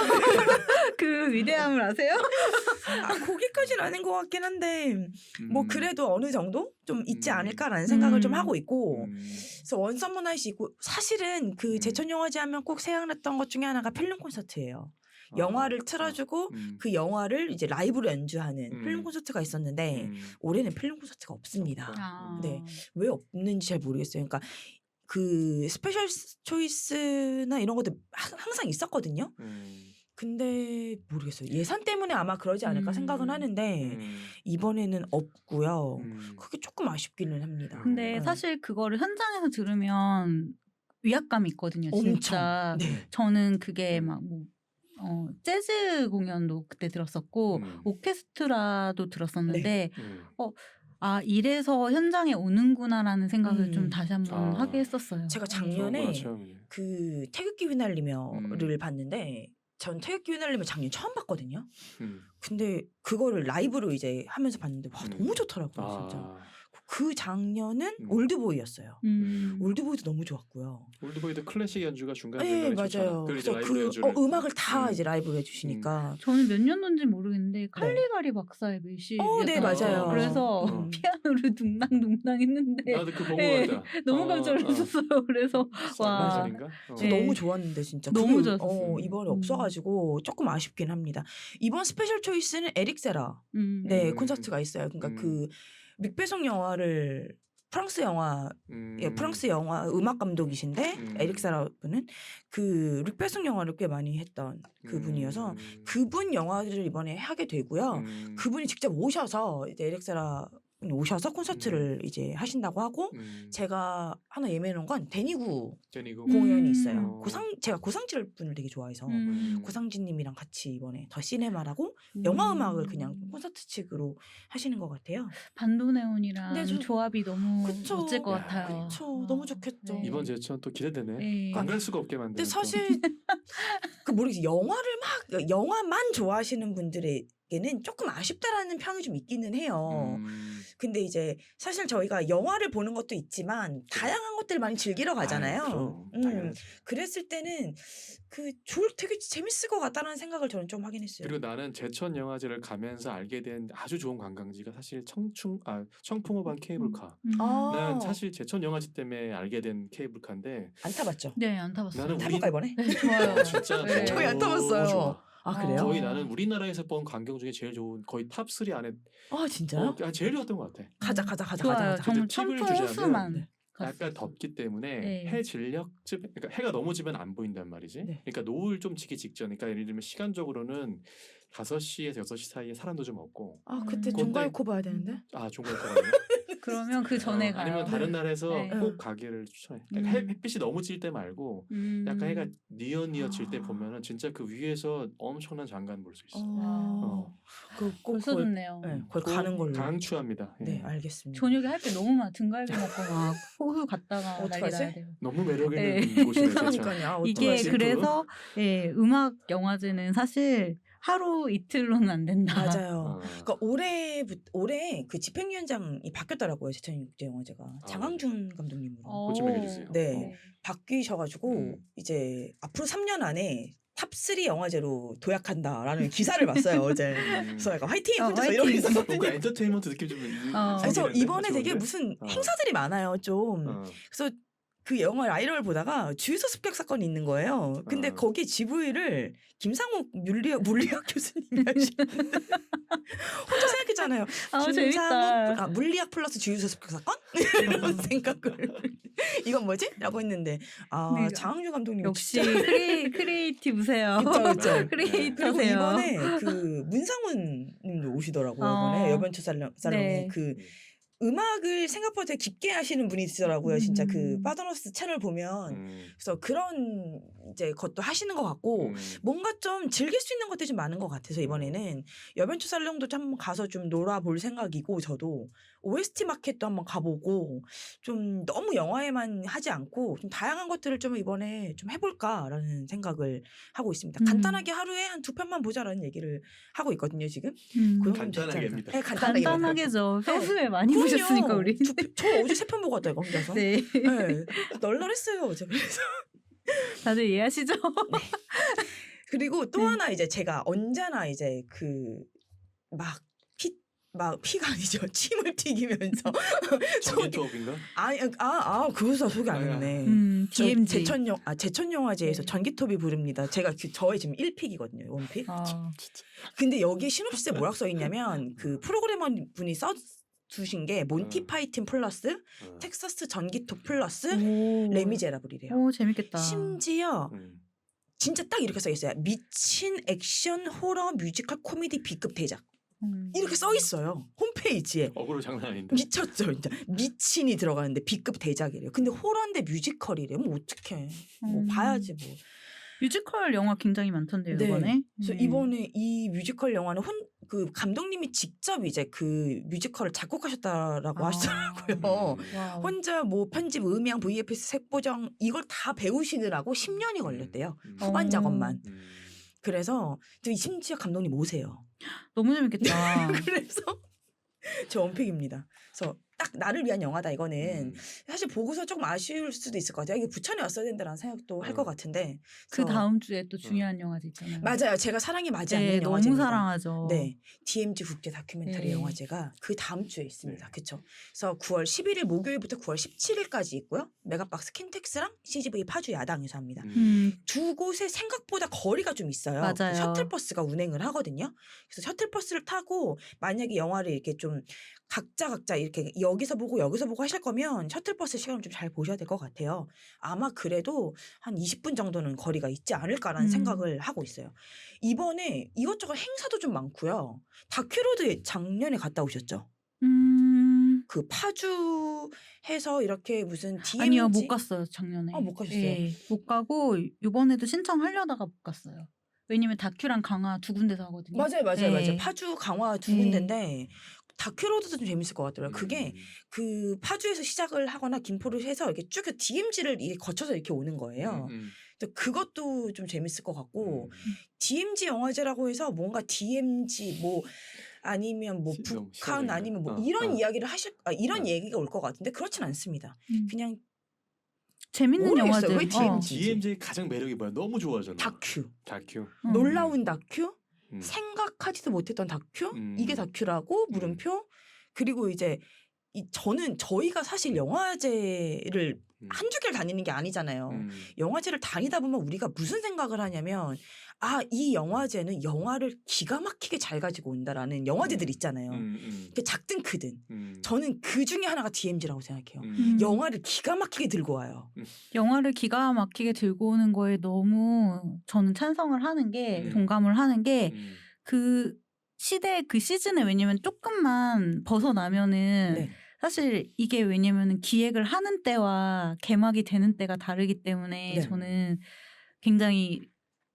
그 위대함을 아세요? 거기까지는 아닌 것 같긴 한데 뭐 그래도 어느 정도 좀 있지 음. 않을까라는 생각을 좀 음. 하고 있고 음. 그래서 원썸머 나잇이 있고 사실은 그 제천영화제 하면 꼭 생각났던 것 중에 하나가 필름 콘서트예요. 영화를 틀어주고 그 영화를 이제 라이브로 연주하는 필름 콘서트가 있었는데 올해는 필름 콘서트가 없습니다. 아. 네. 왜 없는지 잘 모르겠어요. 그러니까 그 스페셜 초이스나 이런 것도 항상 있었거든요. 근데 모르겠어요. 예산 때문에 아마 그러지 않을까 생각은 하는데 이번에는 없고요. 그게 조금 아쉽기는 합니다. 근데 네. 사실 그거를 현장에서 들으면 위압감이 있거든요. 진짜. 엄청. 네. 저는 그게 막 뭐 재즈 공연도 그때 들었었고 오케스트라도 들었었는데 아 이래서 현장에 오는구나라는 생각을 좀 다시 한번 하게 했었어요. 제가 작년에 좋은 그 태극기 휘날리며를 봤는데 전 태극기 휘날리며 작년 처음 봤거든요. 근데 그거를 라이브로 이제 하면서 봤는데 와 너무 좋더라고요. 진짜. 그 장면은 올드보이였어요. 올드보이도 너무 좋았고요. 올드보이도 클래식 연주가 중간에 네, 맞아요. 그래서 그 음악을 다 이제 라이브로 해주시니까. 저는 몇 년도인지 모르겠는데 칼리가리 박사의 메시. 네, 맞아요. 그래서 피아노를 둥당둥당 했는데 나도 그 보고 갔다. 너무 깜짝 놀랐어요. 그래서 와. 저 너무 좋았는데 진짜 너무 좋았어요. 이번에 없어가지고 조금 아쉽긴 합니다. 이번 스페셜 초이스는 에릭 세라 콘서트가 있어요. 그러니까 그 믹배송 영화를 프랑스 영화 음악 감독이신데 에릭 세라 분은 그 릭배송 영화를 꽤 많이 했던 그분이어서 그분 영화들을 이번에 하게 되고요. 그분이 직접 오셔서 이제 에릭 세라 오셔서 콘서트를 이제 하신다고 하고 제가 하나 예매해놓은 건 데니구 공연이 있어요. 제가 고상진 분을 되게 좋아해서 고상진님이랑 같이 이번에 더 시네마라고 영화 음악을 그냥 콘서트 측으로 하시는 것 같아요. 반도네온이랑 조합이 너무 멋질 것 같아요. 그렇죠. 너무 좋겠죠. 네. 이번 제천 또 기대되네. 네. 안 갈 수가 없게 만드는. 근데 사실 그 모르겠어요. 영화만 좋아하시는 분들에게는 조금 아쉽다라는 평이 좀 있기는 해요. 근데 이제 사실 저희가 영화를 보는 것도 있지만 다양한 것들 많이 즐기러 가잖아요. 그랬을 때는 되게 재밌을 것 같다는 생각을 저는 좀 하긴 했어요. 그리고 나는 제천 영화제를 가면서 알게 된 아주 좋은 관광지가 사실 청풍호반 케이블카. 난 사실 제천 영화제 때문에 알게 된 케이블카인데 안 타봤죠? 네, 안 타봤어요. 나는 타볼까 이번에? 네, 좋아요. 진짜 네. 저희 안 타봤어요. 좋아. 그래요? 거의 나는 우리나라에서 본 광경 중에 제일 좋은 거의 탑3 안에 진짜요? 제일 좋았던 것 같아. 가자. 좋아요. 정말 팁을 청풍 주자면 호수만. 약간 덥기 때문에 네. 해 진력쯤 그러니까 해가 너무 지면 안 보인단 말이지. 네. 그러니까 노을 좀 지기 직전. 그러니까 예를 들면 시간적으로는 5시에서 6시 사이에 사람도 좀 없고. 그때 종가요코 봐야 되는데. 종가요코가 그러면 그 전에 가요. 아니면 다른 날에서 네. 꼭 가기를 추천해. 그러니까 햇빛이 너무 질 때 말고 약간 해가 니어 질 때 보면은 진짜 그 위에서 엄청난 장관 볼 수 있어. 꼭 벌써 좋네요. 거기 가는 걸로. 강추합니다. 네, 알겠습니다. 저녁에 할 게 너무 많아. 등갈비 먹고 막 호수 갔다가 난리 어떡하지? 나야 돼요. 너무 매력 있는 네. 곳이네. 제천. 그러니까요. 이게 어떡하지? 그래서 음악 영화제는 사실 하루 이틀로는 안 된다. 맞아요. 그러니까 올해 그 집행위원장이 바뀌었더라고요. 제천국제영화제가 장항준 감독님으로 그것 좀 얘기해 주세요. 네. 바뀌셔가지고 이제 앞으로 3년 안에 탑3 영화제로 도약한다라는 기사를 봤어요 어제. 그래서 약간 화이팅 혼자서 이러고 있었거든요. 뭔가 엔터테인먼트 느낌 좀. 그래서 이번에 되게 좋은데? 무슨 행사들이 많아요 좀. 그래서 그 영화 라이벌 보다가 주유소 습격 사건이 있는 거예요. 근데 거기 GV를 김상욱 물리학 교수님이 하시는데 혼자 생각했잖아요. 재밌다. 물리학 플러스 주유소 습격 사건? 이런 생각을 이건 뭐지? 라고 했는데 네, 장항준 감독님 역시 크리에이티브세요. 그쵸. 그리고 크리에이터세요. 이번에 그 문상훈 님도 오시더라고요. 이번에 여변초 살롱에 네. 그 음악을 생각보다 되게 깊게 하시는 분이시더라고요. 진짜 그 파더너스 채널 보면 그래서 그런 이제 것도 하시는 것 같고 뭔가 좀 즐길 수 있는 것들이 좀 많은 것 같아서 이번에는 여변초 살롱도 좀 한번 가서 좀 놀아볼 생각이고 저도 OST 마켓도 한번 가보고 좀 너무 영화에만 하지 않고 좀 다양한 것들을 좀 이번에 좀 해볼까라는 생각을 하고 있습니다. 간단하게 하루에 한 2편만 보자라는 얘기를 하고 있거든요 지금. 그 간단하게입니다. 네, 간단하게죠. 평소에 많이 그럼요. 보셨으니까 우리. 저 어제 3편 보고 왔다 이거 혼자서. 네. 네. 널널했어요 어제. 그래서 다들 이해하시죠? 그리고 또 하나 이제 제가 언제나 이제 그 막 피가 아니죠. 침을 튀기면서 전기톱인가? 그거서 소개 안 했네. DMZ. 제천 영화제에서 네. 전기톱이 부릅니다. 제가 저의 지금 1픽이거든요. 원픽. 진짜. 근데 여기에 시놉시스에 뭐라고 써 있냐면 그 프로그래머 분이 써주신 게 몬티 파이튼 플러스 텍사스 전기톱 플러스 레미제라블이래요. 오 재밌겠다. 심지어 진짜 딱 이렇게 써 있어요. 미친 액션 호러 뮤지컬 코미디 B급 대작. 이렇게 써 있어요. 홈페이지에. 어그로 장난 아닌데. 미쳤죠. 진짜 미친이 들어가는데 B급 대작이래요. 근데 호러인데 뮤지컬이래요. 뭐 어떡해. 뭐 봐야지 뭐. 뮤지컬 영화 굉장히 많던데요 네. 이번에. 그래서 이번에 이 뮤지컬 영화는 그 감독님이 직접 이제 그 뮤지컬을 작곡하셨다라고 하시더라고요. 혼자 뭐 편집, 음향, VFX, 색보정 이걸 다 배우시느라고 10년이 걸렸대요. 후반 작업만. 그래서 심지어 감독님 오세요. 너무 재밌겠다. 그래서 저 원픽입니다. 그래서 딱 나를 위한 영화다 이거는. 사실 보고서 조금 아쉬울 수도 있을 것 같아요. 이게 부천에 왔어야 된다라는 생각도 할 것 같은데. 그 다음 주에 또 중요한 영화제 있잖아요. 맞아요. 제가 사랑이 맞지 않는 네, 영화제입니다. 너무 사랑하죠. 네, DMZ 국제 다큐멘터리 네. 영화제가 그 다음 주에 있습니다. 네. 그렇죠. 그래서 9월 11일 목요일부터 9월 17일까지 있고요. 메가박스 킨텍스랑 CGV 파주 야당에서 합니다. 두 곳에 생각보다 거리가 좀 있어요. 맞아요. 셔틀버스가 운행을 하거든요. 그래서 셔틀버스를 타고 만약에 영화를 이렇게 좀 각자 이렇게 여기서 보고 하실 거면 셔틀버스 시간을 좀 잘 보셔야 될 것 같아요. 아마 그래도 한 20분 정도는 거리가 있지 않을까라는 생각을 하고 있어요. 이번에 이것저것 행사도 좀 많고요. 다큐로드 작년에 갔다 오셨죠? 그 파주에서 이렇게 무슨 DMZ 아니요 못 갔어요 작년에. 못 가셨어요? 네, 못 가고 이번에도 신청하려다가 못 갔어요. 왜냐면 다큐랑 강화 두 군데서 하거든요. 맞아요. 파주, 강화 두 군데인데 다큐로드도 좀 재밌을 것 같더라고요. 그게 그 파주에서 시작을 하거나 김포를 해서 이렇게 쭉 DMZ를 거쳐서 이렇게 오는 거예요. 그것도 좀 재밌을 것 같고 DMZ 영화제라고 해서 뭔가 DMZ 뭐 아니면 뭐 북한 아니면 뭐 이런 이야기를 이런 얘기가 올 것 같은데 그렇진 않습니다. 그냥 재밌는 영화들. 왜 DMZ 가장 매력이 뭐야? 너무 좋아하잖아. 다큐. 놀라운 다큐. 생각하지도 못했던 다큐. 이게 다큐라고 물음표. 그리고 이제 저희가 사실 영화제를 한두 개를 다니는 게 아니잖아요. 영화제를 다니다 보면 우리가 무슨 생각을 하냐면 이 영화제는 영화를 기가 막히게 잘 가지고 온다라는 영화제들 있잖아요. 작든 크든. 저는 그 중에 하나가 DMZ라고 생각해요. 영화를 기가 막히게 들고 와요. 영화를 기가 막히게 들고 오는 거에 너무 저는 찬성을 하는 게 동감을 하는 게 그 시대 그 시즌에 왜냐면 조금만 벗어나면은 사실 이게 왜냐면 기획을 하는 때와 개막이 되는 때가 다르기 때문에 저는 굉장히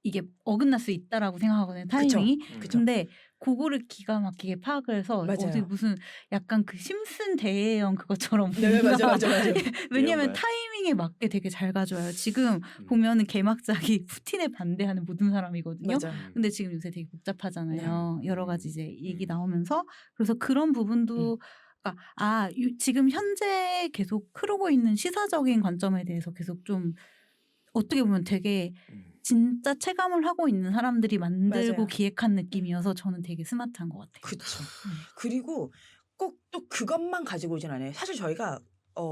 이게 어긋날 수 있다라고 생각하거든요. 타이밍이. 근데 그거를 기가 막히게 파악을 해서 어디 무슨 약간 그 심슨 대예형 그것처럼 맞아요. 왜냐면 타이밍에 맞게 되게 잘 가져와요. 지금 보면은 개막작이 푸틴에 반대하는 모든 사람이거든요. 근데 지금 요새 되게 복잡하잖아요. 여러 가지 이제 얘기 나오면서 그래서 그런 부분도 그러니까 지금 현재 계속 흐르고 있는 시사적인 관점에 대해서 계속 좀 어떻게 보면 되게 진짜 체감을 하고 있는 사람들이 만들고 기획한 느낌이어서 저는 되게 스마트한 것 같아요. 그렇죠. 그리고 꼭 또 그것만 가지고 오진 않아요. 사실 저희가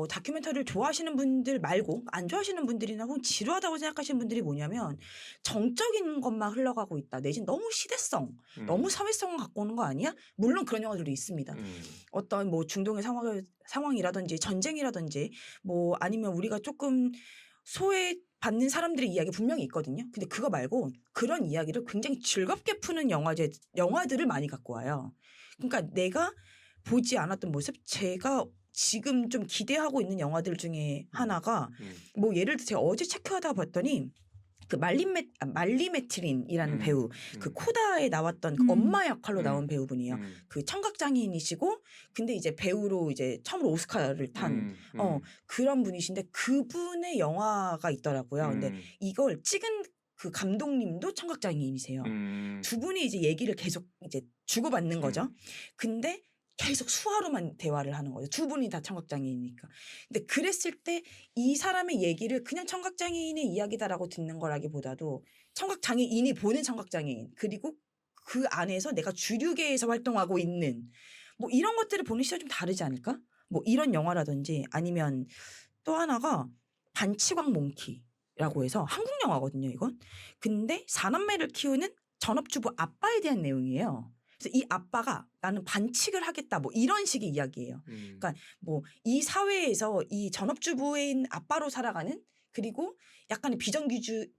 다큐멘터리를 좋아하시는 분들 말고 안 좋아하시는 분들이나 혹은 지루하다고 생각하시는 분들이 뭐냐면 정적인 것만 흘러가고 있다. 내지는 너무 시대성, 너무 사회성을 갖고 오는 거 아니야? 물론 그런 영화들도 있습니다. 어떤 뭐 중동의 상황이라든지 전쟁이라든지 뭐 아니면 우리가 조금 소외받는 사람들의 이야기 분명히 있거든요. 근데 그거 말고 그런 이야기를 굉장히 즐겁게 푸는 영화들을 많이 갖고 와요. 그러니까 내가 보지 않았던 모습, 제가 지금 좀 기대하고 있는 영화들 중에 하나가 뭐 예를 들어 제가 어제 체크하다 봤더니 그 말리 매트린이라는 배우, 그 코다에 나왔던 그 엄마 역할로 나온 배우분이에요. 그 청각 장애인이시고 근데 이제 배우로 이제 처음으로 오스카를 탄 그런 분이신데 그분의 영화가 있더라고요. 근데 이걸 찍은 그 감독님도 청각 장애인이세요. 두 분이 이제 얘기를 계속 이제 주고받는 거죠. 근데 계속 수화로만 대화를 하는 거죠. 두 분이 다 청각장애인이니까. 근데 그랬을 때 이 사람의 얘기를 그냥 청각장애인의 이야기다라고 듣는 거라기보다도 청각장애인이 보는 청각장애인 그리고 그 안에서 내가 주류계에서 활동하고 있는 뭐 이런 것들을 보는 시선이 좀 다르지 않을까? 뭐 이런 영화라든지 아니면 또 하나가 반치광 몽키라고 해서 한국 영화거든요. 이건. 근데 4남매를 키우는 전업주부 아빠에 대한 내용이에요. 그래서 이 아빠가 나는 반칙을 하겠다 뭐 이런 식의 이야기예요. 그러니까 뭐 이 사회에서 이 전업주부인 아빠로 살아가는 그리고 약간의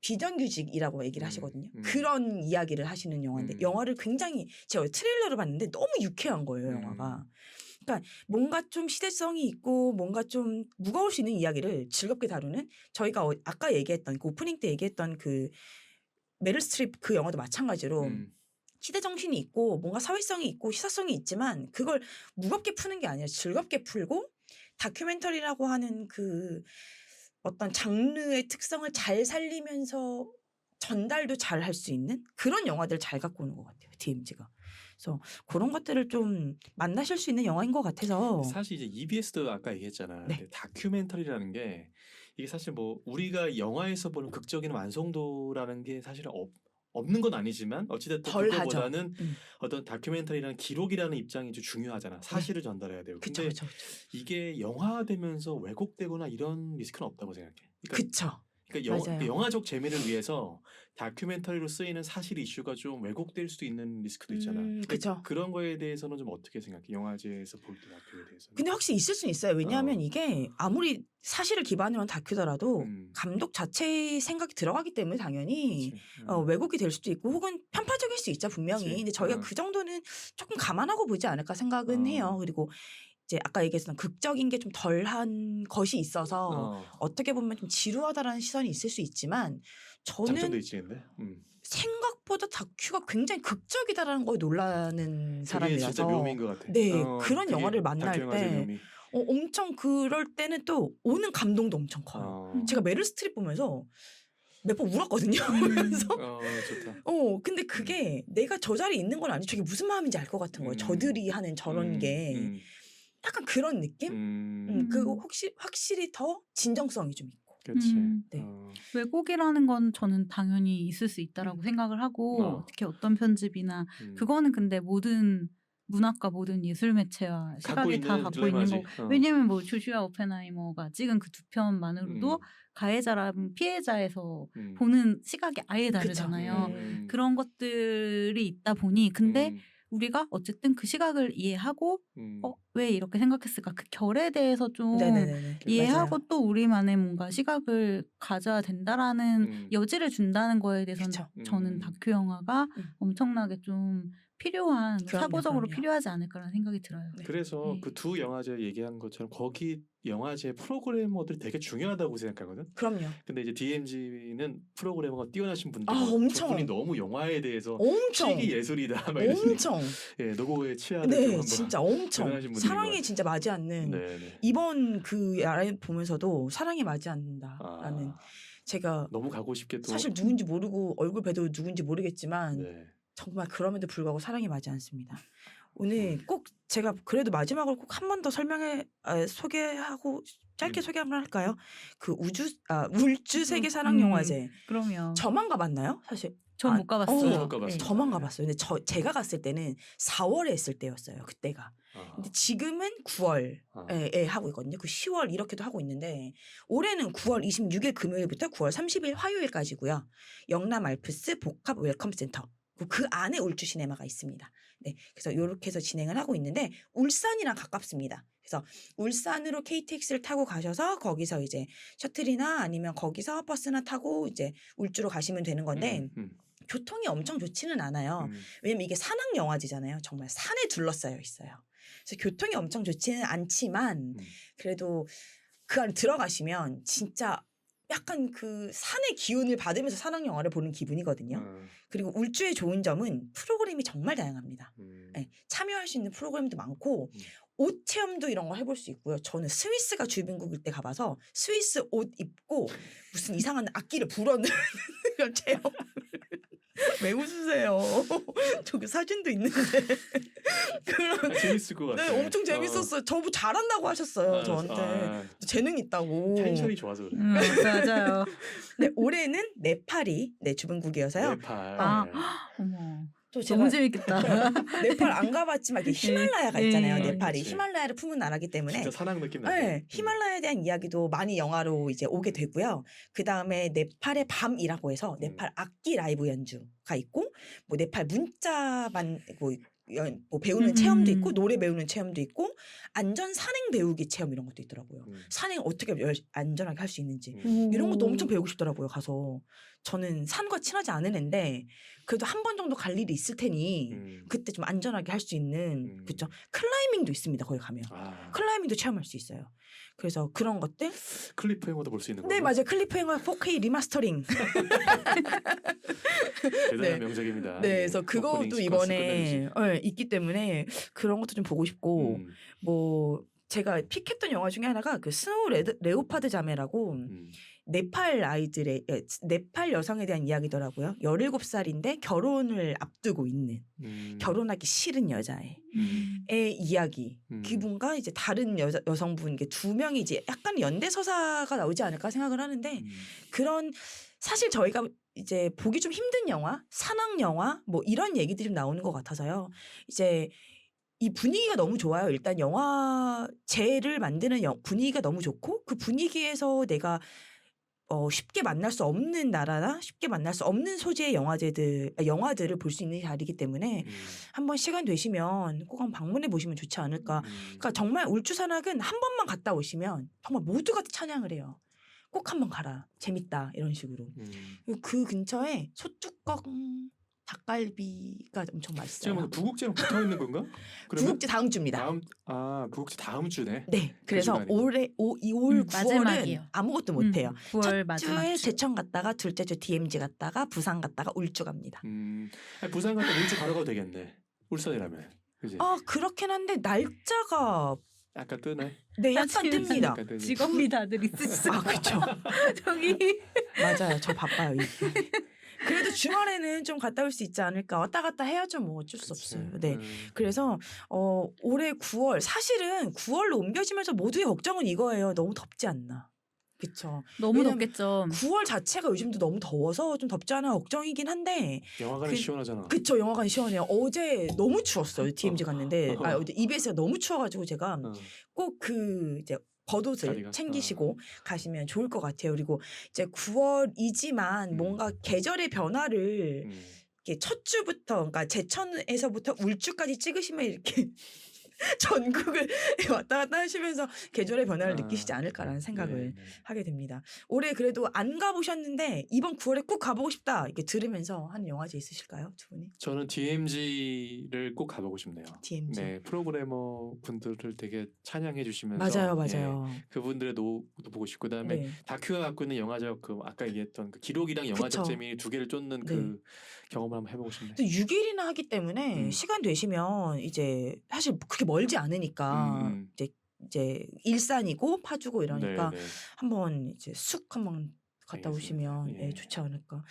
비정규직이라고 얘기를 하시거든요. 그런 이야기를 하시는 영화인데 영화를 굉장히 제가 트레일러를 봤는데 너무 유쾌한 거예요. 영화가. 그러니까 뭔가 좀 시대성이 있고 뭔가 좀 무거울 수 있는 이야기를 즐겁게 다루는 저희가 아까 얘기했던 그 오프닝 때 얘기했던 그 메릴 스트립 그 영화도 마찬가지로 시대 정신이 있고 뭔가 사회성이 있고 시사성이 있지만 그걸 무겁게 푸는 게 아니라 즐겁게 풀고 다큐멘터리라고 하는 그 어떤 장르의 특성을 잘 살리면서 전달도 잘 할 수 있는 그런 영화들 잘 갖고 오는 것 같아요. DMZ가. 그래서 그런 것들을 좀 만나실 수 있는 영화인 것 같아서. 사실 이제 EBS도 아까 얘기했잖아. 네. 다큐멘터리라는 게 이게 사실 뭐 우리가 영화에서 보는 극적인 완성도라는 게 사실은 없는 건 아니지만 어찌됐든 그거보다는 어떤 다큐멘터리라는 기록이라는 입장이 좀 중요하잖아. 사실을 전달해야 되고. 근데 그쵸. 이게 영화되면서 왜곡되거나 이런 리스크는 없다고 생각해. 그쵸. 그러니까 영화적 재미를 위해서 다큐멘터리로 쓰이는 사실 이슈가 좀 왜곡될 수도 있는 리스크도 있잖아. 그쵸. 그런 거에 대해서는 좀 어떻게 생각해? 영화제에서 볼 때 다큐에 대해서. 근데 확실히 있을 수는 있어요. 왜냐하면 이게 아무리 사실을 기반으로 한 다큐더라도 감독 자체의 생각이 들어가기 때문에 당연히 왜곡이 될 수도 있고 혹은 편파적일 수 있죠. 분명히. 그치. 근데 저희가 그 정도는 조금 감안하고 보지 않을까 생각은 해요. 그리고 이제 아까 얘기했던 극적인 게 좀 덜한 것이 있어서 어떻게 보면 좀 지루하다라는 시선이 있을 수 있지만 장점도 저는 있지 근데. 생각보다 다큐가 굉장히 극적이다라는 거에 놀라는 사람이라서 진짜 묘미인 것 같아. 네, 그런 영화를 만날 때 엄청 그럴 때는 또 오는 감동도 엄청 커요. 제가 메릴 스트립 보면서 몇 번 울었거든요. 그래서 좋다. 근데 그게 내가 저 자리에 있는 건 아니지 저게 무슨 마음인지 알 것 같은 거예요. 저들이 하는 저런 게 약간 그런 느낌? 그거 확실히 더 진정성이 좀 있고. 그렇지. 네. 왜곡이라는 건 저는 당연히 있을 수 있다라고 생각을 하고 특히 어떤 편집이나 그거는 근데 모든 문학과 모든 예술 매체와 시각이 다 갖고 있는 거. 왜냐면 뭐 조슈아 오펜하이머가 찍은 그 두 편만으로도 가해자랑 피해자에서 보는 시각이 아예 다르잖아요. 그런 것들이 있다 보니 근데 우리가 어쨌든 그 시각을 이해하고 왜 이렇게 생각했을까 그 결에 대해서 좀 이해하고 맞아요. 또 우리만의 뭔가 시각을 가져야 된다라는 여지를 준다는 거에 대해서는 저는 다큐 영화가 엄청나게 좀 필요한 사고적으로 필요하지 않을까라는 생각이 들어요. 그래서 그 두 영화제 얘기한 것처럼 거기 영화제 프로그래머들이 되게 중요하다고 생각하거든. 그럼요. 근데 이제 DMZ는 프로그래머가 뛰어나신 분들 엄청. 두 분이 너무 영화에 대해서 엄청 취기 예술이다. 막 엄청. 예, 노고에 치하는 네, 진짜 엄청 사랑에 것 진짜 맞지 않는 이번 그 야라인 보면서도 사랑에 맞지 않는다라는 제가 너무 가고 싶게 또 사실 누군지 모르고 얼굴 뵈도 누군지 모르겠지만 정말 그럼에도 불구하고 사랑이 맞지 않습니다. 오늘 꼭 제가 그래도 마지막으로 꼭 한 번 더 소개하고 짧게 소개 한번 할까요? 그 울주 세계 사랑 영화제. 그럼요. 저만 가봤나요? 사실 전 못 가봤어요. 저도 못 가봤어요. 저만 가봤어요. 근데 제가 갔을 때는 4월에 했을 때였어요. 그때가. 아. 근데 지금은 9월에 아. 하고 있거든요. 그 10월 이렇게도 하고 있는데 올해는 9월 26일 금요일부터 9월 30일 화요일까지고요. 영남 알프스 복합 웰컴 센터. 그 안에 울주 시네마가 있습니다. 네, 그래서 이렇게 해서 진행을 하고 있는데 울산이랑 가깝습니다. 그래서 울산으로 KTX를 타고 가셔서 거기서 이제 셔틀이나 아니면 거기서 버스나 타고 이제 울주로 가시면 되는 건데 교통이 엄청 좋지는 않아요. 왜냐면 이게 산악 영화제잖아요. 정말 산에 둘러싸여 있어요. 그래서 교통이 엄청 좋지는 않지만 그래도 그 안에 들어가시면 진짜 약간 그 산의 기운을 받으면서 산악 영화를 보는 기분이거든요. 그리고 울주의 좋은 점은 프로그램이 정말 다양합니다. 네, 참여할 수 있는 프로그램도 많고 옷 체험도 이런 거 해볼 수 있고요. 저는 스위스가 주변국일 때 가봐서 스위스 옷 입고 무슨 이상한 악기를 불어넣는 그런 체험. 왜 웃으세요? 저기 사진도 있는데. 그런 재밌을 것 같아요. 네, 엄청 재밌었어요. 저뭐 잘한다고 하셨어요. 저한테. 재능 있다고. 텐션이 좋아서 그래. 맞아요. 네, 올해는 네팔이 주변국이어서요. 네팔. 어머. 또 너무 제가 재밌겠다. 네팔 안 가봤지만 이게 히말라야가 있잖아요. 네, 네팔이 그치. 히말라야를 품은 나라기 때문에 진짜 산악 느낌 나요. 네, 히말라야에 대한 이야기도 많이 영화로 이제 오게 되고요. 그 다음에 네팔의 밤이라고 해서 네팔 악기 라이브 연주가 있고, 뭐 네팔 문자만 뭐 배우는 체험도 있고, 노래 배우는 체험도 있고, 안전 산행 배우기 체험 이런 것도 있더라고요. 산행 어떻게 안전하게 할 수 있는지 이런 것도 엄청 배우고 싶더라고요. 가서 저는 산과 친하지 않은 앤데 그래도 한 번 정도 갈 일이 있을 테니 그때 좀 안전하게 할 수 있는 그죠. 클라이밍도 있습니다. 거기 가면 클라이밍도 체험할 수 있어요. 그래서 그런 것들. 클리프 행어도 볼 수 있는 네, 거예요. 맞아요. 클리프 행어 4K 리마스터링. 대단한 네. 명작입니다. 네, 그래서 그것도 이번에 있기 때문에 그런 것도 좀 보고 싶고, 뭐 제가 픽했던 영화 중에 하나가 그 스노우 레오파드 자매라고 네팔 아이들의 네팔 여성에 대한 이야기더라고요. 17살인데 결혼을 앞두고 있는 결혼하기 싫은 여자의 이야기. 그분과 이제 다른 여성분 이게 두 명이 이제 약간 연대 서사가 나오지 않을까 생각을 하는데 그런 사실 저희가 이제 보기 좀 힘든 영화, 산악 영화 뭐 이런 얘기들이 좀 나오는 것 같아서요. 이제 이 분위기가 너무 좋아요. 일단 영화제를 만드는 분위기가 너무 좋고 그 분위기에서 내가 쉽게 만날 수 없는 나라나 쉽게 만날 수 없는 소재의 영화들을 볼 수 있는 자리이기 때문에 한번 시간 되시면 꼭 한번 방문해 보시면 좋지 않을까. 그러니까 정말 울주산악은 한 번만 갔다 오시면 정말 모두가 찬양을 해요. 꼭 한번 가라. 재밌다. 이런 식으로. 그 근처에 소뚜껑 닭갈비가 엄청 맛있어요. 지금 부국제랑 붙어 있는 건가? 그러면? 부국제 다음 주입니다. 부국제 다음 주네. 네, 그래서 그 올 9월은 마지막이에요. 아무것도 못 해요. 9월 첫 마지막 주에 주. 제천 갔다가 둘째 주 DMZ 갔다가 부산 갔다가 울주 갑니다. 아니, 부산 갔다 울주 가러 가도 되겠네. 울산이라면. 그지? 그렇긴 한데 날짜가 약간 뜨네. 네, 약간 뜹니다. 약간 뜨지. 직업이 다들 있으시죠. 그렇죠. 저기 맞아요. 저 바빠요. 이게. 그래도 주말에는 좀 갔다 올 수 있지 않을까. 왔다 갔다 해야죠. 뭐 어쩔 수 없어요. 네. 그래서 올해 9월 사실은 9월로 옮겨지면서 모두의 걱정은 이거예요. 너무 덥지 않나. 그렇죠. 너무 왜냐면 덥겠죠. 9월 자체가 요즘도 너무 더워서 좀 덥지 않아 걱정이긴 한데. 영화관이 시원하잖아. 그쵸. 영화관이 시원해요. 어제 너무 추웠어요. DMZ 갔는데. 어제 EBS가 너무 추워가지고 제가 꼭 이제 겉옷을 자리가. 챙기시고 가시면 좋을 것 같아요. 그리고 이제 9월이지만 뭔가 계절의 변화를 이렇게 첫 주부터 그러니까 제천에서부터 울주까지 찍으시면 이렇게 전국을 왔다 갔다 하시면서 계절의 변화를 느끼시지 않을까라는 생각을 하게 됩니다. 올해 그래도 안 가보셨는데 이번 9월에 꼭 가보고 싶다 이렇게 들으면서 하는 영화제 있으실까요? 두 분이? 저는 DMZ를 꼭 가보고 싶네요. DMZ. 네, 프로그래머 분들을 되게 찬양해 주시면서 맞아요. 그분들의 노도 보고 싶고 그다음에 네. 다큐가 갖고 있는 영화적 아까 얘기했던 그 기록이랑 영화적 그쵸. 재미 두 개를 쫓는 네. 그 경험을 한번 해보고 싶네요. 또 6일이나 하기 때문에 시간 되시면 이제 사실 그렇게 멀지 않으니까 이제 일산이고 파주고 이러니까 네. 한번 이제 쑥 한번 갔다 알겠습니다. 오시면 예. 좋지 않을까.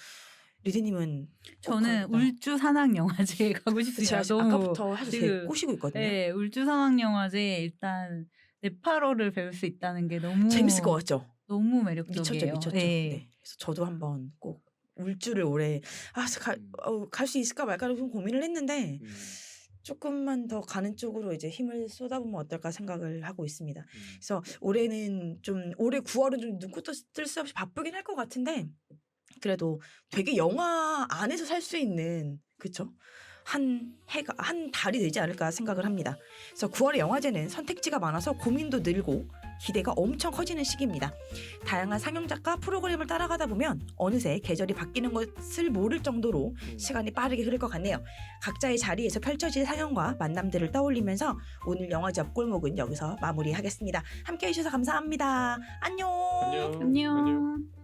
리드님은 저는 울주 산악 영화제에 가고 싶습니다. 제가 너무 아까부터 사실 되게 지금, 꼬시고 있거든요. 네, 울주 산악 영화제 일단 네팔어를 배울 수 있다는 게 너무 재밌을 것 같죠? 너무 매력적이에요. 미쳤죠. 네. 네. 그래서 저도 한번 꼭 울주를 올해 갈 수 있을까 말까를 좀 고민을 했는데 조금만 더 가는 쪽으로 이제 힘을 쏟아보면 어떨까 생각을 하고 있습니다. 그래서 올해 9월은 좀 눈꽃도 뜰 새 없이 바쁘긴 할 것 같은데 그래도 되게 영화 안에서 살 수 있는 그쵸? 한 달이 되지 않을까 생각을 합니다. 그래서 9월의 영화제는 선택지가 많아서 고민도 늘고 기대가 엄청 커지는 시기입니다. 다양한 상영작과 프로그램을 따라가다 보면 어느새 계절이 바뀌는 것을 모를 정도로 시간이 빠르게 흐를 것 같네요. 각자의 자리에서 펼쳐질 상영과 만남들을 떠올리면서 오늘 영화제 앞골목은 여기서 마무리하겠습니다. 함께해 주셔서 감사합니다. 안녕. 안녕. 안녕.